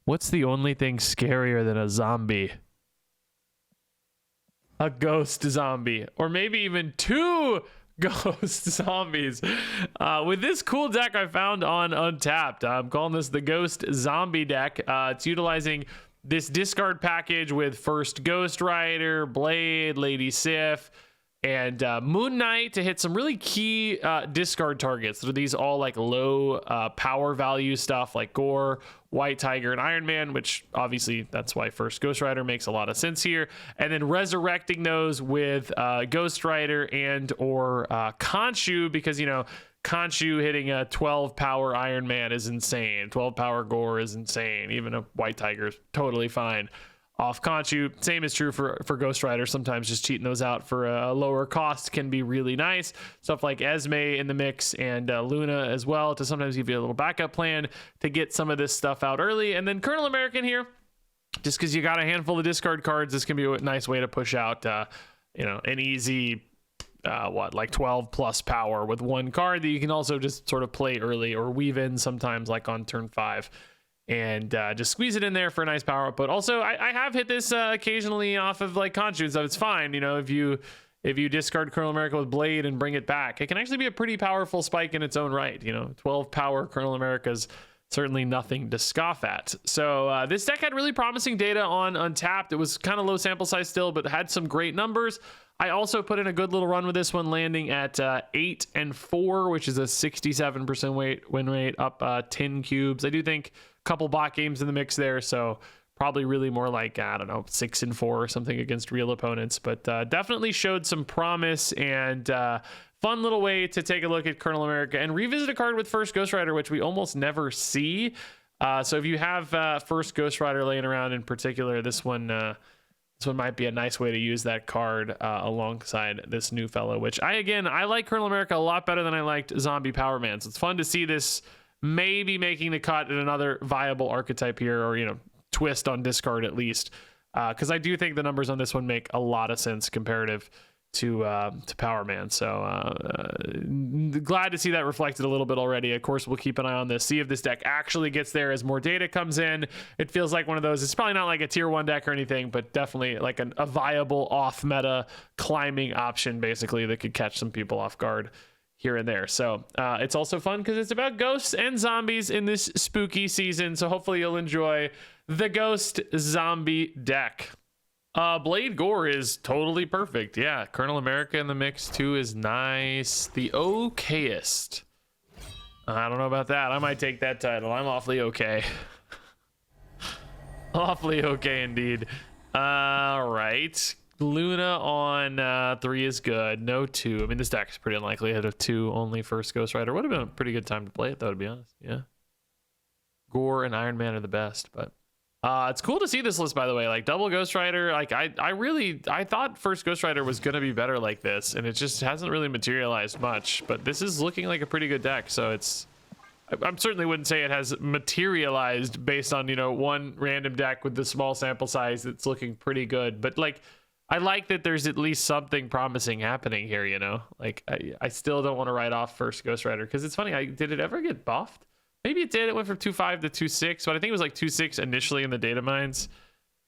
What's the only thing scarier than a zombie? A ghost zombie, or maybe even two ghost zombies. With this cool deck I found on Untapped, I'm calling this the Ghost Zombie deck. It's utilizing this discard package with first Ghost Rider, Blade, Lady Sif, and Moon Knight to hit some really key discard targets. So these all like low power value stuff like Gorr, White Tiger, and Iron Man, which obviously that's why first Ghost Rider makes a lot of sense here. And then resurrecting those with Ghost Rider and or Khonshu, because, you know, Khonshu hitting a 12 power Iron Man is insane. 12 power Gorr is insane. Even a White Tiger is totally fine off Khonshu. Same is true for Ghost Rider. Sometimes just cheating those out for a lower cost can be really nice. Stuff like Esme in the mix and Luna as well to sometimes give you a little backup plan to get some of this stuff out early. And then Colonel American here, just because you got a handful of discard cards, this can be a nice way to push out, you know, an easy, like 12 plus power with one card that you can also just sort of play early or weave in sometimes like on turn 5. And just squeeze it in there for a nice power output. Also, I have hit this occasionally off of like Khonshu, so it's fine. You know, if you discard Colonel America with Blade and bring it back, it can actually be a pretty powerful spike in its own right. You know, 12 power Colonel America's certainly nothing to scoff at. So this deck had really promising data on Untapped. It was kind of low sample size still, but had some great numbers. I also put in a good little run with this one, landing at 8 and 4, which is a 67% win rate, up 10 cubes. I do think couple bot games in the mix there, so probably really more like, I don't know, 6 and 4 or something against real opponents, but definitely showed some promise and fun little way to take a look at Colonel America and revisit a card with first Ghost Rider, which we almost never see. So if you have first Ghost Rider laying around in particular, this one might be a nice way to use that card alongside this new fellow, which I like Colonel America a lot better than I liked Zombie Power Man. So it's fun to see this maybe making the cut in another viable archetype here, or, you know, twist on discard at least, because I do think the numbers on this one make a lot of sense comparative to Power Man. So glad to see that reflected a little bit already. Of course, we'll keep an eye on this, see if this deck actually gets there as more data comes in. It feels like one of those, it's probably not like a tier 1 deck or anything, but definitely like a viable off meta climbing option basically that could catch some people off guard here and there. So it's also fun because it's about ghosts and zombies in this spooky season. So hopefully you'll enjoy the Ghost Zombie deck. Blade Gorr is totally perfect. Yeah, Colonel America in the mix too is nice. The okayest. I don't know about that. I might take that title. I'm awfully okay. Awfully okay indeed. All right. Luna on 3 is good. No 2. I mean, this deck is pretty unlikely to hit a 2 only first Ghost Rider. Would have been a pretty good time to play it, though, to be honest. Yeah. Gorr and Iron Man are the best, but it's cool to see this list, by the way. Like double Ghost Rider. Like I thought first Ghost Rider was gonna be better like this, and it just hasn't really materialized much. But this is looking like a pretty good deck. So I certainly wouldn't say it has materialized based on, you know, one random deck with the small sample size that's looking pretty good. But like, I like that there's at least something promising happening here, you know? Like, I still don't want to write off first Ghost Rider, because it's funny, did it ever get buffed? Maybe it did. It went from 2.5 to 2.6, but I think it was like 2.6 initially in the data mines.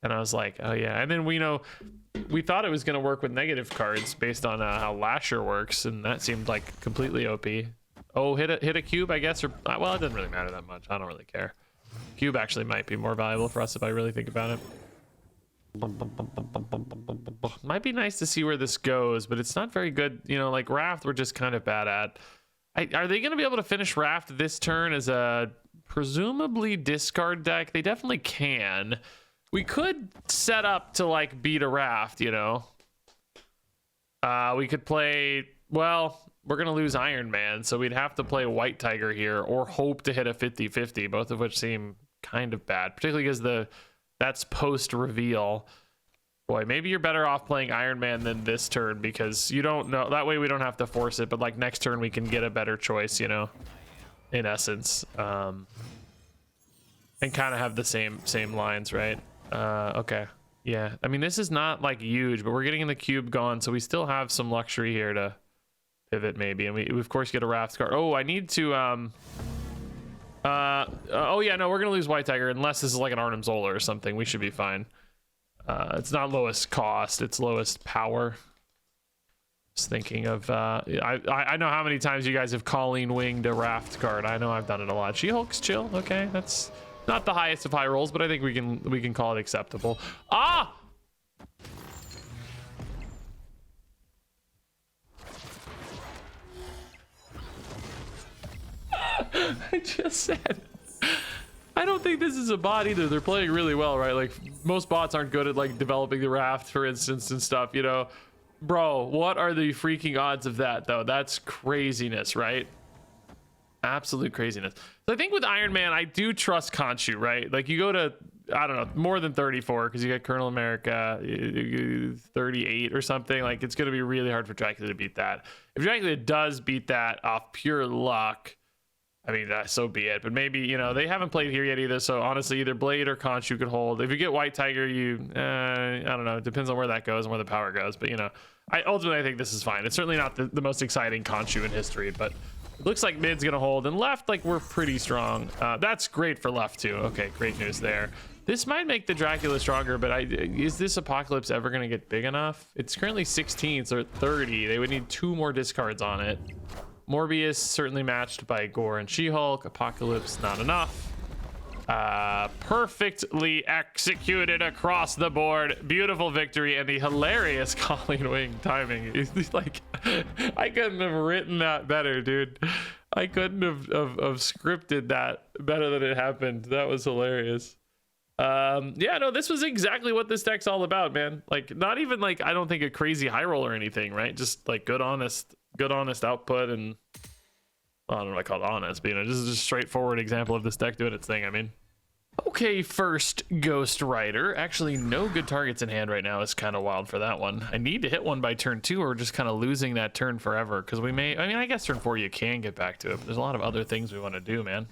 And I was like, oh yeah. And then we thought it was going to work with negative cards based on how Lasher works, and that seemed like completely OP. Oh, hit a cube, I guess, or well, it doesn't really matter that much. I don't really care. Cube actually might be more valuable for us if I really think about it. Might be nice to see where this goes, but it's not very good. You know, like Raft, we're just kind of bad at. Are they going to be able to finish Raft this turn as a presumably discard deck? They definitely can. We could set up to like beat a Raft, you know. We could play, well, we're going to lose Iron Man, so we'd have to play White Tiger here or hope to hit a 50-50, both of which seem kind of bad, particularly because that's post-reveal. Boy, maybe you're better off playing Iron Man than this turn, because you don't know. That way we don't have to force it, but like next turn we can get a better choice, you know, in essence. And kind of have the same lines, right? Okay. Yeah, I mean, this is not like huge, but we're getting in the cube gone, so we still have some luxury here to pivot maybe. And we of course get a Raft card. Oh, I need to Oh yeah, no, we're gonna lose White Tiger unless this is like an Arnim Zola or something. We should be fine. It's not lowest cost, it's lowest power. Just thinking of I know how many times you guys have Colleen winged a raft card. I know I've done it a lot. She-Hulk's chill. Okay, that's not the highest of high rolls, but I think we can call it acceptable. Ah! I just said I don't think this is a bot either. They're playing really well, right? Like most bots aren't good at like developing the raft, for instance, and stuff, you know. Bro, what are the freaking odds of that though? That's craziness, right? Absolute craziness. So I think with Iron Man, I do trust Khonshu, right? Like you go to, I don't know, more than 34 because you got Colonel America 38 or something. Like it's gonna be really hard for Dracula to beat that. If Dracula does beat that off pure luck, I mean, so be it. But maybe, you know, they haven't played here yet either. So honestly, either Blade or Khonshu could hold. If you get White Tiger, I don't know. It depends on where that goes and where the power goes. But, you know, ultimately, I think this is fine. It's certainly not the most exciting Khonshu in history. But it looks like mid's going to hold. And left, like, we're pretty strong. That's great for left, too. Okay, great news there. This might make the Dracula stronger. But is this Apocalypse ever going to get big enough? It's currently 16, so at 30. They would need 2 more discards on it. Morbius certainly matched by Gorr and She-Hulk. Apocalypse not enough. Perfectly executed across the board. Beautiful victory and the hilarious Colleen Wing timing. It's like I couldn't have written that better, dude. I couldn't have scripted that better than it happened. That was hilarious. Yeah, no, this was exactly what this deck's all about, man. Like not even like I don't think a crazy high roll or anything, right? Just like good honest output. And well, I don't know what I call it honest, but you know, this is just a straightforward example of this deck doing its thing. I mean, okay, first Ghost Rider. Actually, no good targets in hand right now is kind of wild for that one. I need to hit one by turn 2 or just kind of losing that turn forever because we may, I mean, I guess turn 4 you can get back to it, but there's a lot of other things we want to do, man.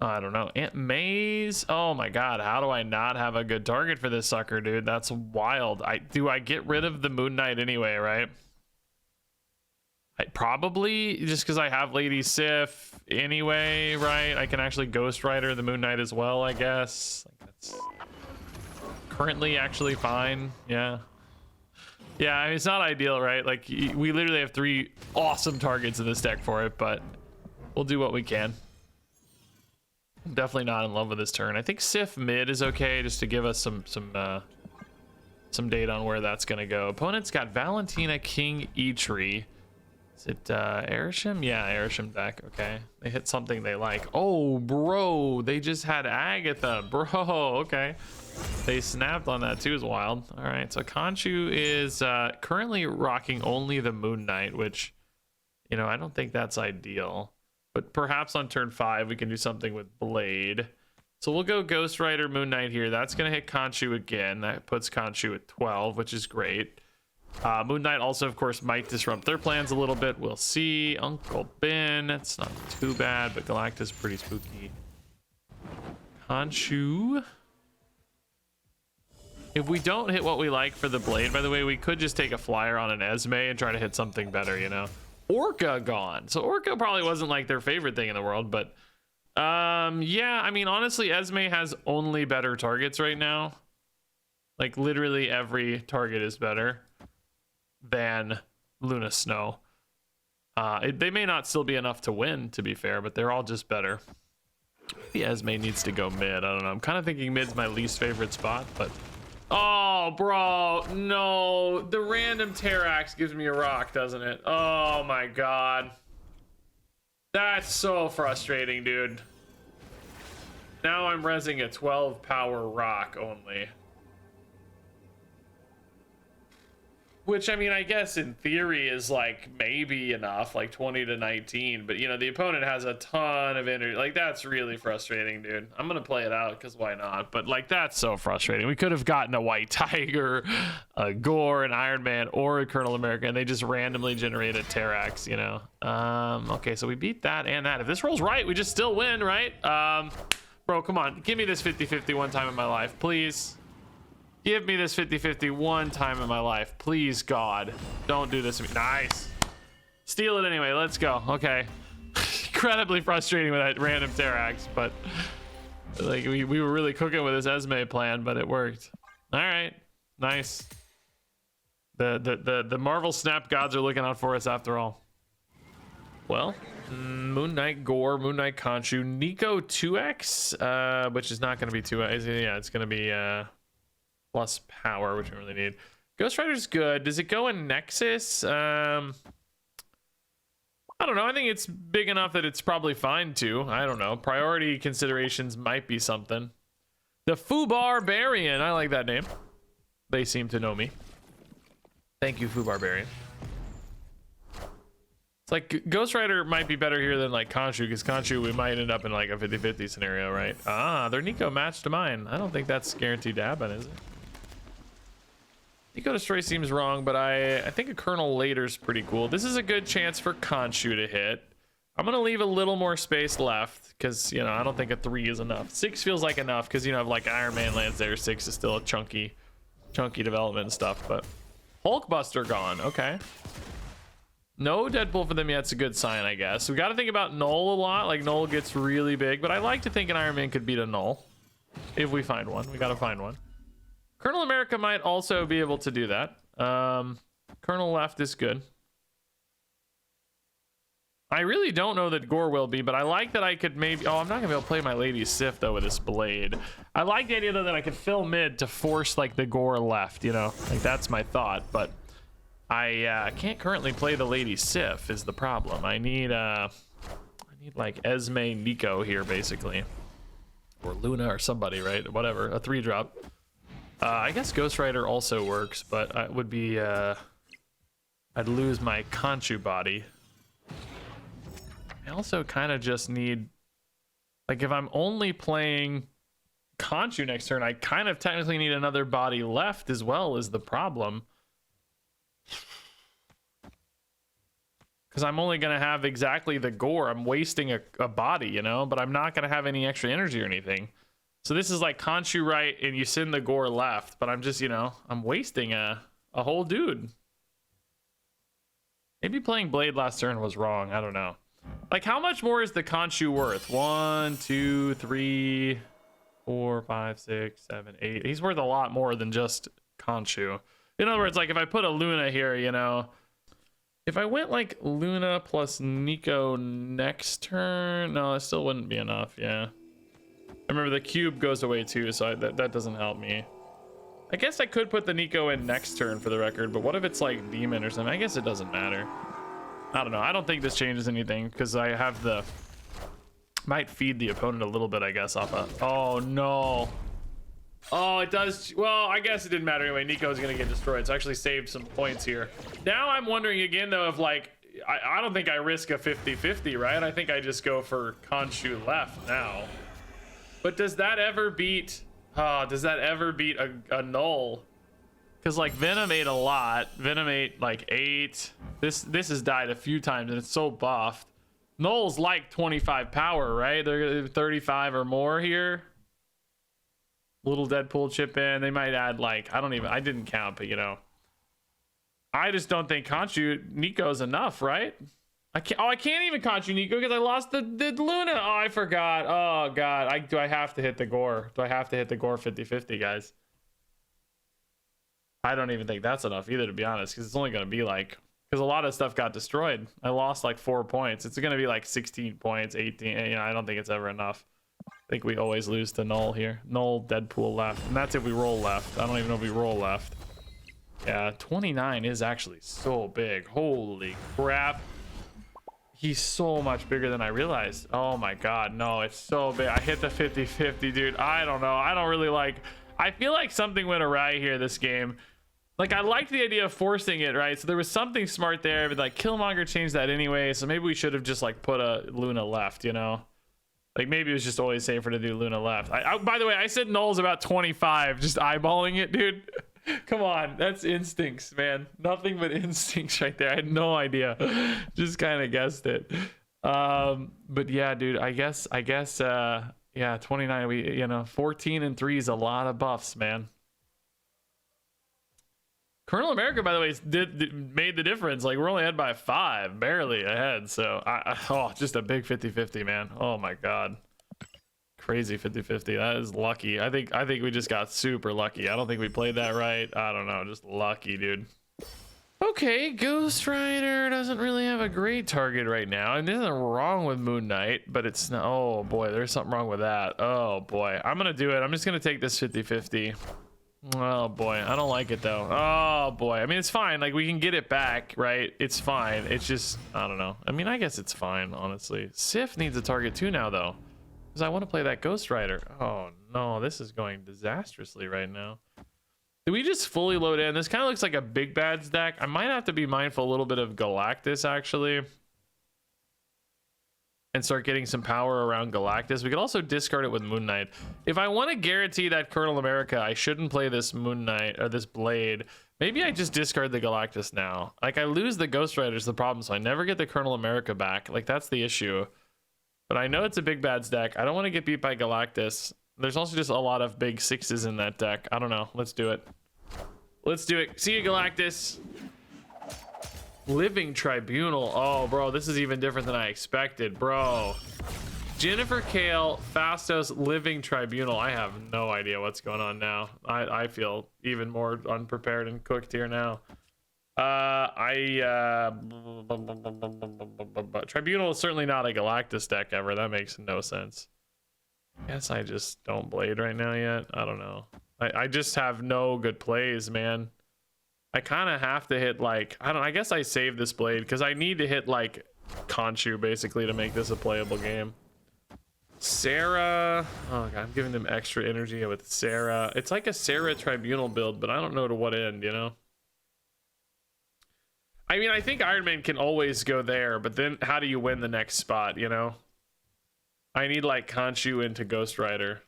I don't know. Aunt May's. Oh my god, how do I not have a good target for this sucker, dude? That's wild. Do I get rid of the Moon Knight anyway, right? Probably just because I have Lady Sif anyway, right? I can actually Ghost Rider the Moon Knight as well, I guess. Like that's currently actually fine. Yeah, I mean, it's not ideal, right? Like we literally have 3 awesome targets in this deck for it, but we'll do what we can. I'm definitely not in love with this turn. I think Sif mid is okay just to give us some data on where that's gonna go. Opponent's got Valentina, King, Eitri. Is it Arishem? Yeah, Arishem deck. Okay, they hit something they like. Oh, bro, they just had Agatha, bro. Okay, they snapped on that too. Is wild. All right, so Khonshu is currently rocking only the Moon Knight, which, you know, I don't think that's ideal. But perhaps on turn 5 we can do something with Blade. So we'll go Ghost Rider, Moon Knight here. That's gonna hit Khonshu again. That puts Khonshu at 12, which is great. Moon Knight also, of course, might disrupt their plans a little bit. We'll see. Uncle Ben, it's not too bad, but Galactus pretty spooky. Khonshu. If we don't hit what we like for the Blade, by the way, we could just take a flyer on an Esme and try to hit something better, you know. Orca gone. So Orca probably wasn't like their favorite thing in the world, but yeah, I mean, honestly, Esme has only better targets right now. Like literally every target is better than Luna Snow. They may not still be enough to win, to be fair, but they're all just better. The Esme needs to go mid. I don't know. I'm kind of thinking mid's my least favorite spot, but oh, bro, no. The random Terrax gives me a rock, doesn't it? Oh my god. That's so frustrating, dude. Now I'm rezzing a 12 power rock only. Which, I mean, I guess in theory is like maybe enough, like 20 to 19. But, you know, the opponent has a ton of energy. Like, that's really frustrating, dude. I'm going to play it out because why not? But, like, that's so frustrating. We could have gotten a White Tiger, a Gorr, an Iron Man, or a Colonel America, and they just randomly generated Terrax, you know? Okay, so we beat that and that. If this rolls right, we just still win, right? Bro, come on. Give me this 50-50 one time in my life, please. Give me this 50-50 one time in my life. Please, God. Don't do this to me. Nice. Steal it anyway. Let's go. Okay. incredibly frustrating with that random Terax, but like we were really cooking with this Esme plan, but it worked. All right, nice. The Marvel Snap gods are looking out for us after all. Well, Moon Knight Gorr, Moon Knight Khonshu, Nico 2x, which is not going to be 2x. Yeah, it's going to be plus power, which we really need. Ghost Rider's good. Does it go in Nexus? I don't know. I think it's big enough that it's probably fine too. I don't know. Priority considerations might be something. The Barbarian. I like that name. They seem to know me. Thank you, Barbarian. It's like Ghost Rider might be better here than like Khonshu, because Khonshu we might end up in like a 50-50 scenario, right? Ah, their Nico matched to mine. I don't think that's guaranteed to happen, is it? Nico Destroy seems wrong, but I think a Colonel Later's pretty cool. This is a good chance for Khonshu to hit. I'm gonna leave a little more space left because, you know, I don't think a 3 is enough. 6 feels like enough because, you know, like Iron Man lands there. 6 is still a chunky development and stuff, but Hulkbuster gone. Okay. No Deadpool for them yet. It's a good sign, I guess. We got to think about Null a lot. Like, Null gets really big, but I like to think an Iron Man could beat a Null if we find one. We got to find one. Colonel America might also be able to do that. Colonel left is good. I really don't know that Gorr will be, but I like that I could maybe... Oh, I'm not going to be able to play my Lady Sif, though, with this blade. I like the idea, though, that I could fill mid to force, like, the Gorr left, you know? Like, that's my thought, but... I can't currently play the Lady Sif is the problem. I need like Esme Nico here basically, or Luna or somebody, right? Whatever, a 3-drop. I guess Ghost Rider also works, but it would be I'd lose my Khonshu body. I also kind of just need, like, if I'm only playing Khonshu next turn, I kind of technically need another body left as well, is the problem. Because I'm only going to have exactly the Gorr. I'm wasting a body, you know, but I'm not going to have any extra energy or anything. So this is like Khonshu right, and you send the Gorr left, but I'm just, you know, I'm wasting a whole dude. Maybe playing Blade last turn was wrong. I don't know. Like, how much more is the Khonshu worth? 1, 2, 3, 4, 5, 6, 7, 8. He's worth a lot more than just Khonshu. In other words, like, if I put a Luna here, you know, if I went like Luna plus Nico next turn, no, it still wouldn't be enough. Yeah, I remember the cube goes away too, so that doesn't help me. I guess I could put the Nico in next turn for the record, but what if it's like Demon or something? I guess it doesn't matter. I don't know. I don't think this changes anything because I have the might feed the opponent a little bit, I guess, off of... Oh no. Oh, it does. Well, I guess it didn't matter anyway. Nico's gonna get destroyed, so I actually saved some points here. Now I'm wondering again, though, if like I don't think I risk a 50-50, right? I think I just go for Khonshu left now. But does that ever beat? Does that ever beat a Null? Because like Venom ate a lot. Venom ate like 8. This has died a few times, and it's so buffed. Null's like 25 power, right? They're 35 or more here. Little Deadpool chip in. They might add like, I didn't count, but you know, I just don't think Khonshu Nico's enough, right? I can't even Khonshu Nico because I lost the Luna. Oh, I forgot. Oh god. Do I have to hit the Gorr? Do I have to hit the Gorr 50-50, guys? I don't even think that's enough either, to be honest, because it's only going to be like, because a lot of stuff got destroyed. I lost like 4 points. It's going to be like 16 points, 18. You know, I don't think it's ever enough. I think we always lose to Null here. Null, Deadpool left. And that's if we roll left. I don't even know if we roll left. Yeah, 29 is actually so big. Holy crap. He's so much bigger than I realized. Oh my god, no, it's so big. I hit the 50-50, dude. I don't know. I don't really like... I feel like something went awry here this game. Like, I liked the idea of forcing it, right? So there was something smart there, but like Killmonger changed that anyway, so maybe we should have just like put a Luna left, you know? Like, maybe it was just always safer to do Luna left. By the way, I said Null's about 25, just eyeballing it, dude. Come on, that's instincts, man. Nothing but instincts right there. I had no idea. Just kind of guessed it. But yeah, dude, I guess yeah, 29, you know, 14 and 3 is a lot of buffs, man. Colonel America, by the way, made the difference. Like, we're only ahead by 5, barely ahead. So, oh, just a big 50-50, man. Oh my god, crazy 50-50. That is lucky. I think we just got super lucky. I don't think we played that right. I don't know, just lucky, dude. Okay, Ghost Rider doesn't really have a great target right now. And there's nothing wrong with Moon Knight, but it's not. Oh boy, there's something wrong with that. Oh boy, I'm gonna do it. I'm just gonna take this 50-50. Oh boy, I don't like it though. Oh boy, I mean, it's fine. Like, we can get it back, right? It's fine. It's just, I don't know. I mean, I guess it's fine, honestly. Sif needs a target too now though, because I want to play that Ghost Rider. Oh no, this is going disastrously right now. Do we just fully load in? This kind of looks like a big bads deck. I might have to be mindful a little bit of Galactus actually, and start getting some power around Galactus. We could also discard it with Moon Knight. If I want to guarantee that Colonel America, I shouldn't play this Moon Knight or this Blade. Maybe I just discard the Galactus now. Like, I lose the Ghost Rider's the problem, so I never get the Colonel America back. Like, that's the issue. But I know it's a big bads deck. I don't want to get beat by Galactus. There's also just a lot of big 6s in that deck. I don't know. Let's do it. Let's do it. See you, Galactus. Living Tribunal. Oh, bro, this is even different than I expected, bro. Jennifer Kale, Fastos, Living Tribunal. I have no idea what's going on now. I feel even more unprepared and cooked here now. Tribunal is certainly not a Galactus deck ever. That makes no sense. Guess I just don't Blade right now yet. I don't know. I just have no good plays, man. I kind of have to hit, like, I guess I save this Blade because I need to hit like Khonshu basically to make this a playable game. Sarah, oh god, I'm giving them extra energy with Sarah. It's like a Sarah Tribunal build, but I don't know to what end, you know? I mean, I think Iron Man can always go there, but then how do you win the next spot, you know? I need like Khonshu into Ghost Rider.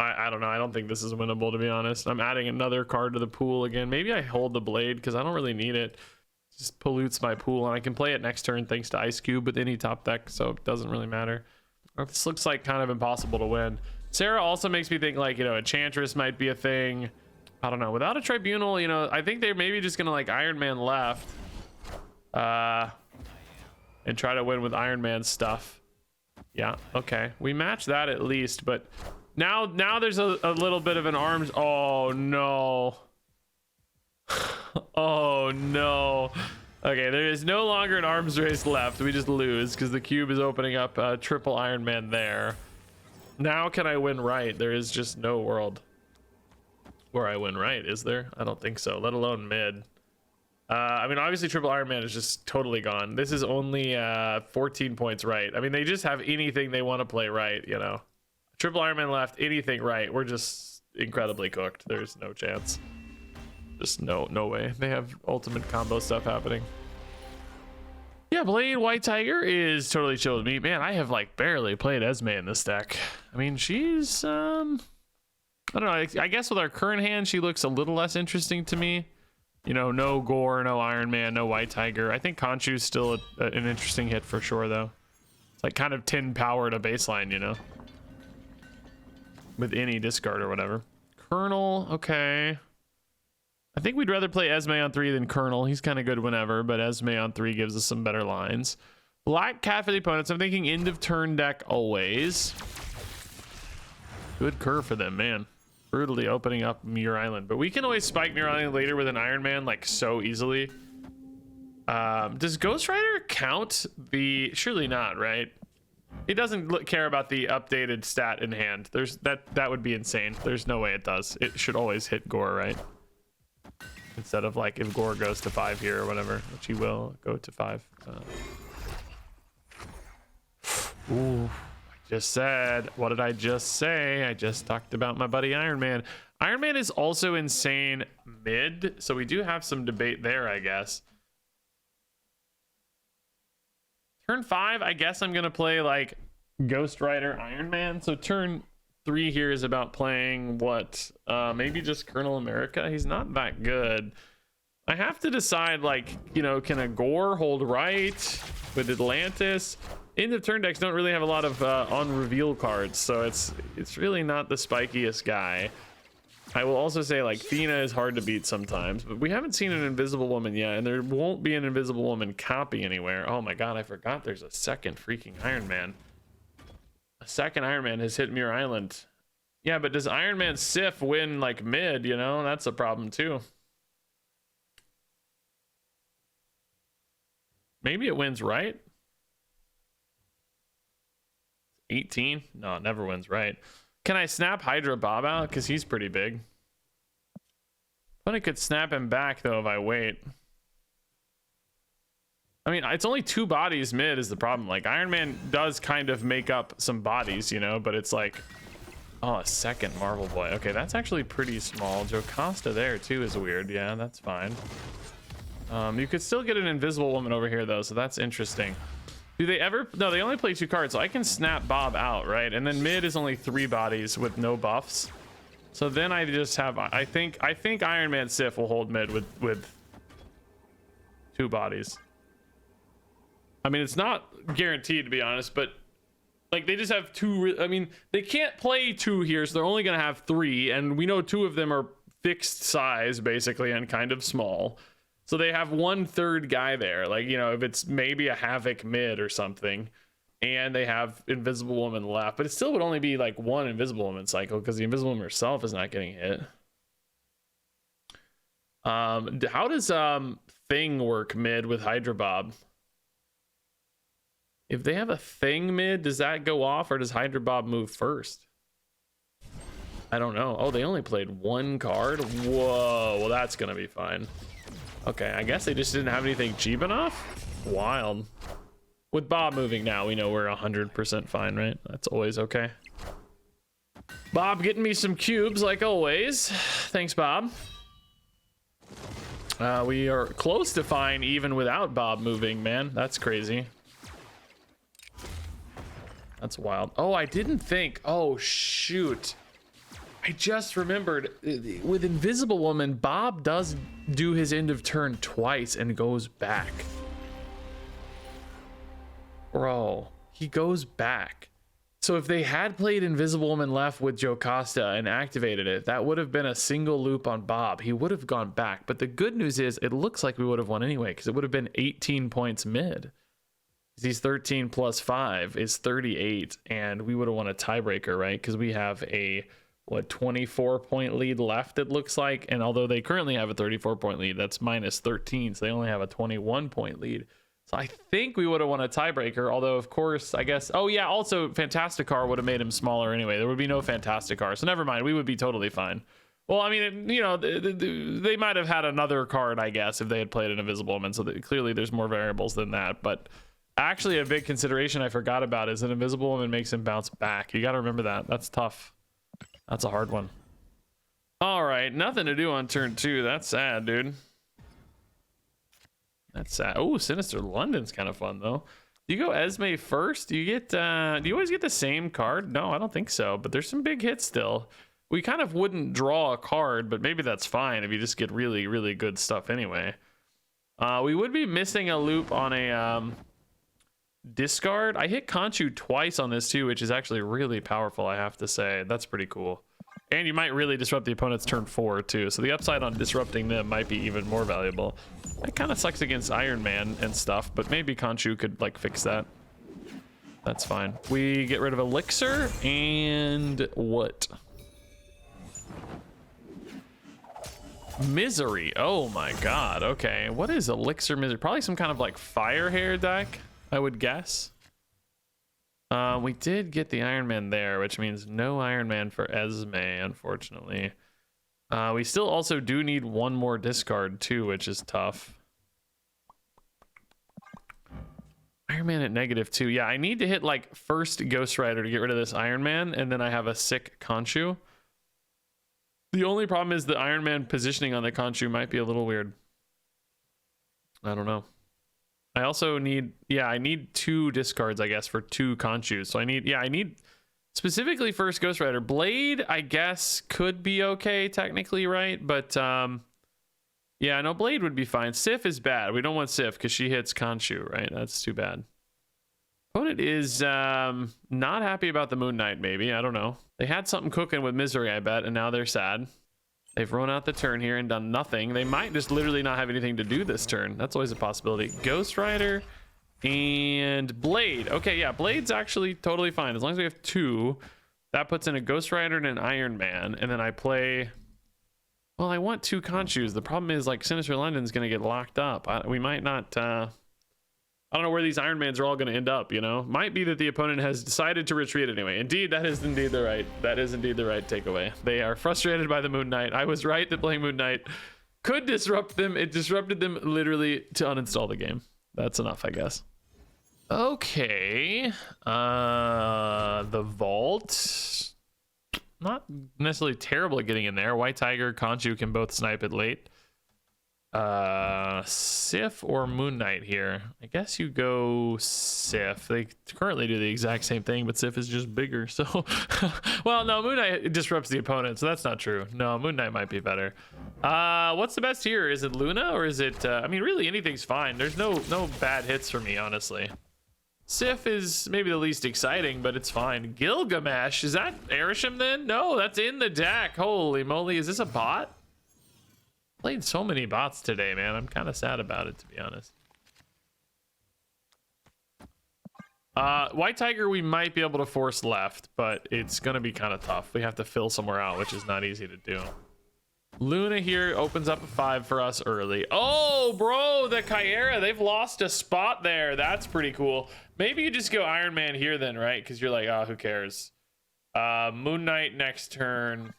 I don't know. I don't think this is winnable, to be honest. I'm adding another card to the pool again. Maybe I hold the Blade because I don't really need it. It just pollutes my pool, and I can play it next turn thanks to Ice Cube with any top deck, so it doesn't really matter. This looks like kind of impossible to win. Sarah also makes me think, like, you know, Enchantress might be a thing. I don't know. Without a Tribunal, you know, I think they're maybe just gonna like Iron Man left and try to win with Iron Man stuff. Yeah, okay, we match that at least, but now there's a little bit of an arms. Oh no. Oh no. Okay, there is no longer an arms race left. We just lose because the cube is opening up a triple Iron Man there. Now can I win right? There is just no world where I win right, is there? I don't think so, let alone mid. I mean, obviously triple Iron Man is just totally gone. This is only 14 points right. I mean, they just have anything they want to play right, you know. Triple Iron Man left, anything right. We're just incredibly cooked. There's no chance. Just no way. They have ultimate combo stuff happening. Yeah, Blade White Tiger is totally chill with me. Man, I have like barely played Esme in this deck. I mean, she's I don't know. I guess with our current hand, she looks a little less interesting to me. You know, no Gorr, no Iron Man, no White Tiger. I think Khonshu's still an interesting hit for sure, though. It's like kind of 10 power to baseline, you know, with any discard or whatever. Colonel, okay. I think we'd rather play Esme on 3 than Colonel. He's kind of good whenever, but Esme on 3 gives us some better lines. Black Cat for the opponents. I'm thinking end of turn deck always. Good curve for them, man. Brutally opening up Muir Island, but we can always spike Muir Island later with an Iron Man like so easily. Does Ghost Rider count the? Surely not, right? It doesn't care about the updated stat in hand. There's that would be insane. There's no way it does. It should always hit Gorr, right? Instead of like if Gorr goes to 5 here or whatever, which he will go to 5. Ooh. Just said, what did I just say? I just talked about my buddy Iron Man. Iron Man is also insane mid, so we do have some debate there, I guess. Turn 5, I guess I'm gonna play like Ghost Rider Iron Man. So turn 3 here is about playing what? Maybe just Colonel America. He's not that good. I have to decide, like, you know, can a Gorr hold right with Atlantis? End of turn decks don't really have a lot of on reveal cards, so it's really not the spikiest guy. I will also say, like, Thena is hard to beat sometimes, but we haven't seen an Invisible Woman yet, and there won't be an Invisible Woman copy anywhere. Oh my god, I forgot there's a second freaking Iron Man. A second Iron Man has hit Muir Island. Yeah, but does Iron Man Sif win, like, mid, you know? That's a problem, too. Maybe it wins right. 18? No, it never wins right. Can I snap Hydra Bob out? Because he's pretty big. But I could snap him back, though, if I wait. I mean, it's only 2 bodies mid is the problem. Like, Iron Man does kind of make up some bodies, you know? But it's like... Oh, a second Marvel Boy. Okay, that's actually pretty small. Jocasta there, too, is weird. Yeah, that's fine. You could still get an Invisible Woman over here, though, so that's interesting. Do they ever... No, they only play 2 cards, so I can snap Bob out, right? And then mid is only 3 bodies with no buffs. So then I just have... I think Iron Man Sif will hold mid with 2 bodies. I mean, it's not guaranteed, to be honest, but... Like, they just have 2... I mean, they can't play 2 here, so they're only going to have 3. And we know 2 of them are fixed size, basically, and kind of small. So they have 1/3 guy there. Like, you know, if it's maybe a Havoc mid or something, and they have Invisible Woman left, but it still would only be like 1 Invisible Woman cycle because the Invisible Woman herself is not getting hit. How does Thing work mid with Hydra Bob? If they have a Thing mid, does that go off or does Hydra Bob move first? I don't know. Oh, they only played 1 card? Whoa, well, that's gonna be fine. Okay, I guess they just didn't have anything cheap enough? Wild. With Bob moving now, we know we're 100% fine, right? That's always okay. Bob getting me some cubes, like always. Thanks, Bob. We are close to fine even without Bob moving, man. That's crazy. That's wild. Oh, I didn't think. Oh, shoot. I just remembered with Invisible Woman, Bob does do his end of turn twice and goes back. Bro, he goes back. So if they had played Invisible Woman left with Jocasta and activated it, that would have been a single loop on Bob. He would have gone back. But the good news is it looks like we would have won anyway because it would have been 18 points mid. He's 13 plus 5 is 38 and we would have won a tiebreaker, right? Because we have a... what, 24-point lead left, it looks like. And although they currently have a 34-point lead, that's minus 13. So they only have a 21-point lead. So I think we would have won a tiebreaker. Although, of course, I guess... Oh, yeah, also, Fantasticar would have made him smaller anyway. There would be no Fantasticar. So never mind. We would be totally fine. Well, I mean, you know, they might have had another card, I guess, if they had played an Invisible Woman. So clearly there's more variables than that. But actually, a big consideration I forgot about is that Invisible Woman makes him bounce back. You got to remember that. That's tough. That's a hard one. All right, nothing to do on turn 2. That's sad, dude. That's sad. Oh, Sinister London's kind of fun though. Do you go Esme first? Do you get? Do you always get the same card? No, I don't think so. But there's some big hits still. We kind of wouldn't draw a card, but maybe that's fine if you just get really, really good stuff anyway. We would be missing a loop on a discard. I hit Khonshu twice on this too, which is actually really powerful, I have to say. That's pretty cool. And you might really disrupt the opponent's turn 4 too, so the upside on disrupting them might be even more valuable. That kind of sucks against Iron Man and stuff, but maybe Khonshu could like fix that. That's fine. We get rid of Elixir and what? Misery. Oh my god. Okay, what is Elixir Misery? Probably some kind of like fire hair deck, I would guess. We did get the Iron Man there, which means no Iron Man for Esme, unfortunately. We still also do need one more discard too, which is tough. Iron Man at -2. Yeah, I need to hit like first Ghost Rider to get rid of this Iron Man, and then I have a sick Khonshu. The only problem is the Iron Man positioning on the Khonshu might be a little weird. I don't know. I also need, yeah, I need 2 discards, I guess, for 2 Khonshus. So I need specifically first Ghost Rider. Blade, I guess, could be okay technically, right? But yeah, no, Blade would be fine. Sif is bad. We don't want Sif because she hits Khonshu, right? That's too bad. Opponent is not happy about the Moon Knight, maybe. I don't know. They had something cooking with Misery, I bet, and now they're sad. They've run out the turn here and done nothing. They might just literally not have anything to do this turn. That's always a possibility. Ghost Rider and Blade. Okay, yeah, Blade's actually totally fine. As long as we have 2, that puts in a Ghost Rider and an Iron Man. And then I play... Well, I want 2 Khonshus. The problem is, like, Sinister London's going to get locked up. We might not... I don't know where these Iron Mans are all going to end up, you know? Might be that the opponent has decided to retreat anyway. Indeed, that is indeed the right takeaway. They are frustrated by the Moon Knight. I was right that playing Moon Knight could disrupt them. It disrupted them literally to uninstall the game. That's enough, I guess. Okay. The Vault... Not necessarily terrible at getting in there. White Tiger, Khonshu can both snipe it late. Sif or Moon Knight here? I guess you go Sif. They currently do the exact same thing, but Sif is just bigger. So, well, no, Moon Knight disrupts the opponent, so that's not true. No, Moon Knight might be better. What's the best here? Is it Luna or is it? I mean, really, anything's fine. There's no bad hits for me, honestly. Sif is maybe the least exciting, but it's fine. Gilgamesh, is that Erisham then? No, that's in the deck. Holy moly, is this a bot? Played so many bots today, man. I'm kind of sad about it, to be honest. White Tiger, we might be able to force left, but it's going to be kind of tough. We have to fill somewhere out, which is not easy to do. Luna here opens up a 5 for us early. Oh, bro, the Kyera, they've lost a spot there. That's pretty cool. Maybe you just go Iron Man here then, right? Because you're like, oh, who cares? Moon Knight next turn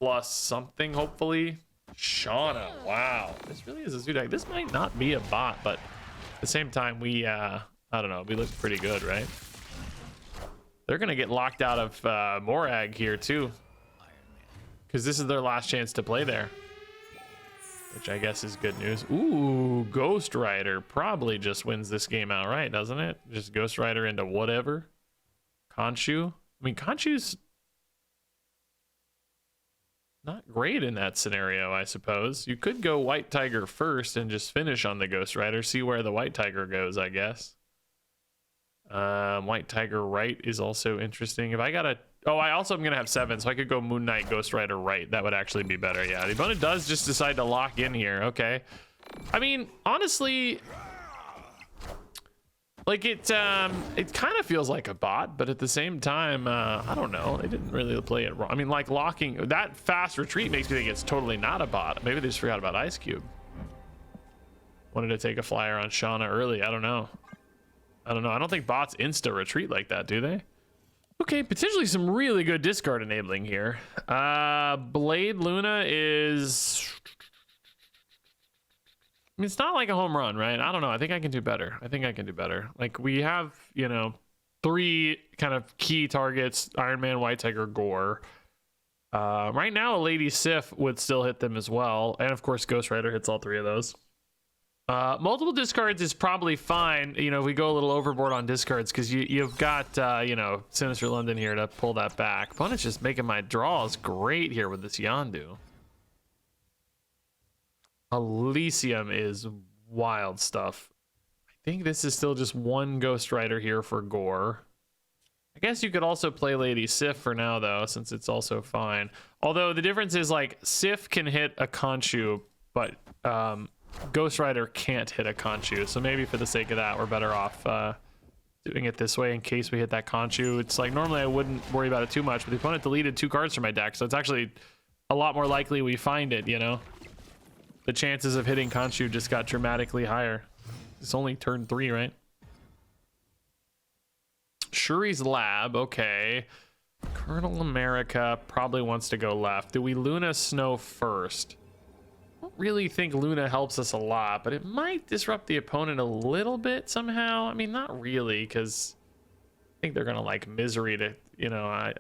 plus something, hopefully. Shauna, wow. This really is a zoo deck. This might not be a bot, but at the same time, we, I don't know, we look pretty good, right? They're going to get locked out of Morag here, too. Because this is their last chance to play there, which I guess is good news. Ooh, Ghost Rider probably just wins this game outright, doesn't it? Just Ghost Rider into whatever. Khonshu. I mean, Khonshu's not great in that scenario, I suppose. You could go White Tiger first and just finish on the Ghost Rider. See where the White Tiger goes, I guess. White Tiger right is also interesting. If I got a... Oh, I also am going to have 7, so I could go Moon Knight, Ghost Rider right. That would actually be better. Yeah, the opponent does just decide to lock in here. Okay. I mean, honestly, like it kind of feels like a bot, but at the same time, I don't know. They didn't really play it wrong. I mean, like locking, that fast retreat makes me think it's totally not a bot. Maybe they just forgot about Ice Cube. Wanted to take a flyer on Shauna early. I don't know. I don't think bots insta retreat like that, do they? Okay, potentially some really good discard enabling here. Blade Luna is... I mean, it's not like a home run, right? I don't know. I think I can do better. Like, we have, you know, 3 kind of key targets. Iron Man, White Tiger, Gorr. Right now, a Lady Sif would still hit them as well. And, of course, Ghost Rider hits all 3 of those. Multiple discards is probably fine, you know, if we go a little overboard on discards, because you've got, you know, Sinister London here to pull that back. Opponent's just making my draws great here with this Yondu. Elysium is wild stuff. I think this is still just 1 Ghost Rider here for Gorr. I guess you could also play Lady Sif for now, though, since it's also fine. Although the difference is, like, Sif can hit a Khonshu, but, Ghost Rider can't hit a Khonshu, so maybe for the sake of that, we're better off doing it this way in case we hit that Khonshu. It's like normally I wouldn't worry about it too much, but the opponent deleted 2 cards from my deck, so it's actually a lot more likely we find it, you know? The chances of hitting Khonshu just got dramatically higher. It's only turn 3, right? Shuri's Lab, okay. Colonel America probably wants to go left. Do we Luna Snow first? I don't really think Luna helps us a lot, but it might disrupt the opponent a little bit somehow. I mean, not really, because I think they're gonna like Misery to, you know,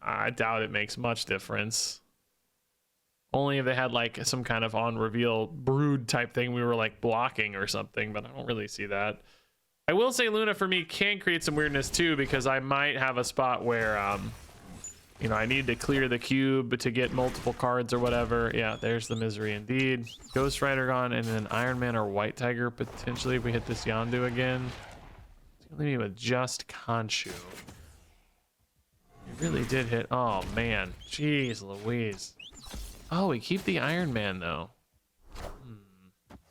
I doubt it makes much difference. Only if they had like some kind of on reveal brood type thing we were like blocking or something, but I don't really see that. I will say Luna for me can create some weirdness too, because I might have a spot where you know, I need to clear the cube to get multiple cards or whatever. Yeah, there's the Misery indeed. Ghost Rider gone, and then Iron Man or White Tiger potentially if we hit this Yondu again. It's gonna leave me with just Khonshu. It really did hit. Oh man, jeez Louise. Oh, we keep the Iron Man though.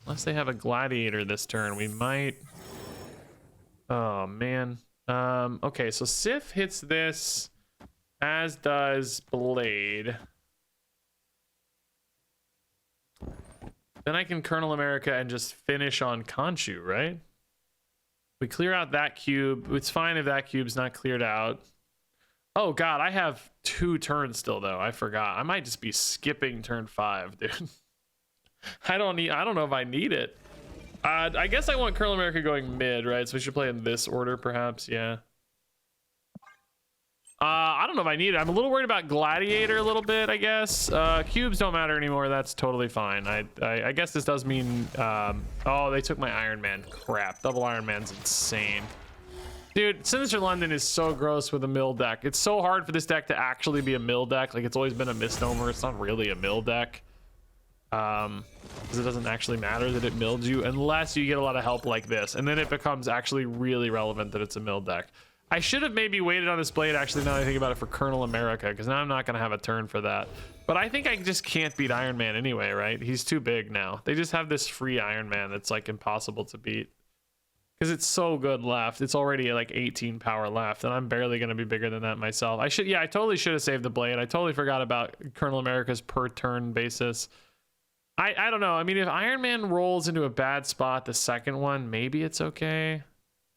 Unless they have a gladiator this turn, we might. Oh man. Okay, so Sif hits this, as does Blade. Then I can Colonel America and just finish on Khonshu, right? We clear out that cube. It's fine if that cube's not cleared out. Oh god, I have 2 turns still though. I forgot. I might just be skipping turn 5, dude. I don't know if I need it. I guess I want Colonel America going mid, right? So we should play in this order perhaps, yeah. I don't know if I need it. I'm a little worried about Gladiator a little bit, I guess. Cubes don't matter anymore. That's totally fine. I guess this does mean, oh, they took my Iron Man. Crap, double Iron Man's insane. Dude, Sinister London is so gross with a mill deck. It's so hard for this deck to actually be a mill deck. Like, it's always been a misnomer. It's not really a mill deck. Because it doesn't actually matter that it milled you unless you get a lot of help like this. And then it becomes actually really relevant that it's a mill deck. I should have maybe waited on this Blade, actually, now that I think about it, for Colonel America, because now I'm not going to have a turn for that. But I think I just can't beat Iron Man anyway, right? He's too big now. They just have this free Iron Man that's, like, impossible to beat. Because it's so good left. It's already, like, 18 power left, and I'm barely going to be bigger than that myself. I totally should have saved the Blade. I totally forgot about Colonel America's per turn basis. I don't know. I mean, if Iron Man rolls into a bad spot, the second one, maybe it's okay.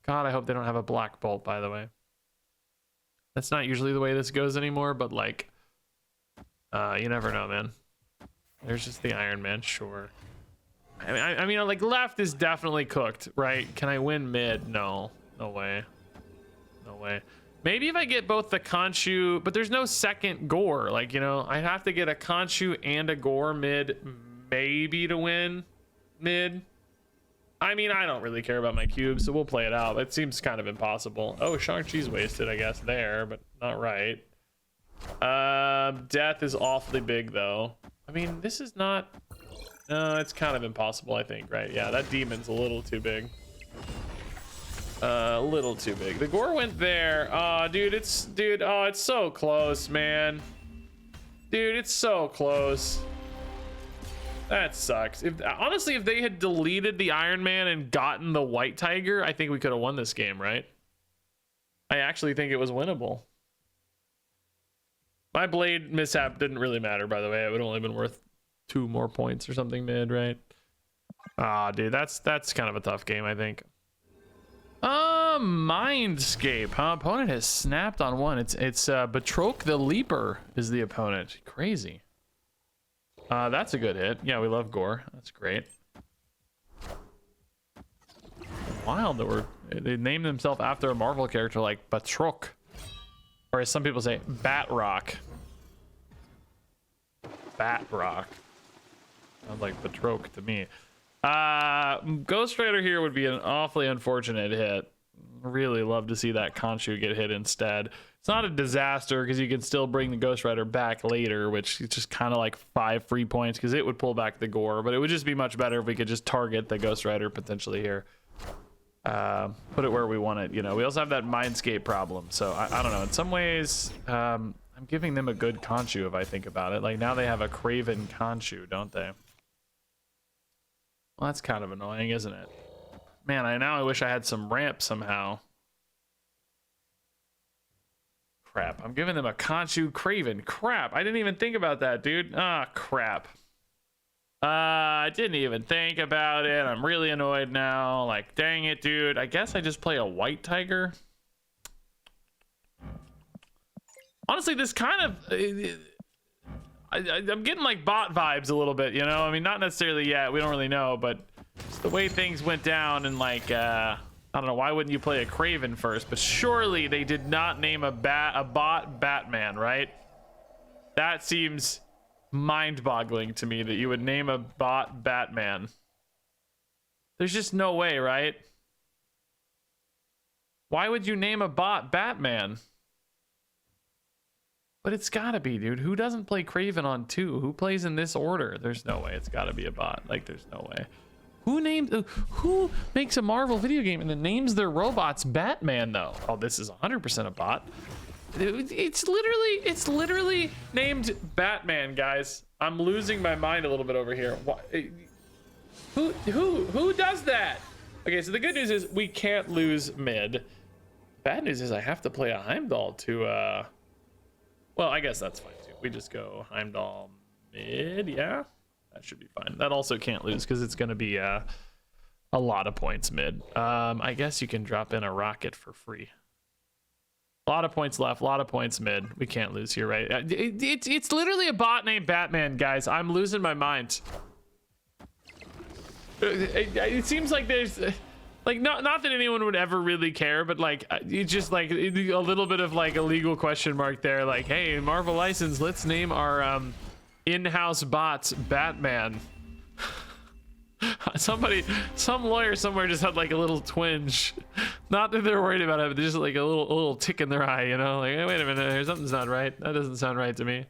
God, I hope they don't have a Black Bolt, by the way. That's not usually the way this goes anymore, but like, you never know, man. There's just the Iron Man, sure. I mean, like, left is definitely cooked, right? Can I win mid? No, no way. No way. Maybe if I get both the Khonshu, but there's no second Gorr. Like, you know, I have to get a Khonshu and a Gorr mid, maybe to win mid. I mean, I don't really care about my cubes, so we'll play it out. It seems kind of impossible. Oh, Shang-Chi's wasted, I guess, there, but not right. Death is awfully big, though. I mean, this is not... No, it's kind of impossible, I think, right? Yeah, that demon's a little too big. A little too big. The Gorr went there. Oh, dude, it's so close, man. Dude, it's so close. That sucks. Honestly, if they had deleted the Iron Man and gotten the White Tiger, I think we could have won this game, right? I actually think it was winnable. My Blade mishap didn't really matter, by the way. It would have only been worth 2 more points or something mid, right? Ah, dude, that's kind of a tough game, I think. Mindscape, huh? Opponent has snapped on one. It's Batroc the Leaper is the opponent. Crazy. That's a good hit. Yeah, we love Gorr. That's great. Wild that they named themselves after a Marvel character like Batroc, or as some people say, Batroc. Batroc. Sounds like Batroc to me. Ghost Rider here would be an awfully unfortunate hit. Really love to see that Khonshu get hit instead. It's not a disaster because you can still bring the Ghost Rider back later, which is just kind of like 5 free points because it would pull back the Gorr, but it would just be much better if we could just target the Ghost Rider potentially here. Put it where we want it, you know. We also have that Mindscape problem, so I don't know. In some ways, I'm giving them a good Khonshu if I think about it. Like, now they have a Craven Khonshu, don't they? Well, that's kind of annoying, isn't it? Man, I wish I had some ramp somehow. Crap, I'm giving them a Khonshu Craven. Crap, I didn't even think about that, dude. Ah, crap. I didn't even think about it. I'm really annoyed now. Like, dang it, dude. I guess I just play a White Tiger. Honestly, this kind of... I'm getting like bot vibes a little bit, you know? I mean, not necessarily yet. We don't really know, but the way things went down and like, I don't know, why wouldn't you play a Craven first? But surely they did not name a bot Batman, right? That seems mind-boggling to me that you would name a bot Batman. There's just no way, right? Why would you name a bot Batman? But it's gotta be, dude. Who doesn't play Craven on 2? Who plays in this order? There's no way. It's gotta be a bot. Like, there's no way. Who makes a Marvel video game and then names their robots Batman, though? Oh, this is 100% a bot. It's literally named Batman, guys. I'm losing my mind a little bit over here. What? Who does that? Okay, so the good news is we can't lose mid. Bad news is I have to play a Heimdall to well, I guess that's fine too. We just go Heimdall mid, yeah. That should be fine. That also can't lose because it's gonna be a lot of points mid. I guess you can drop in a rocket for free. A lot of points left, a lot of points mid. We can't lose here, right? It's literally a bot named Batman, guys. I'm losing my mind. It seems like there's like not that anyone would ever really care, but like it's just like a little bit of like a legal question mark there. Like, hey, Marvel license, let's name our in-house bots Batman. Some lawyer somewhere just had like a little twinge. Not that they're worried about it, but just like a little tick in their eye, you know? Like, hey, wait a minute, something's not right. That doesn't sound right to me.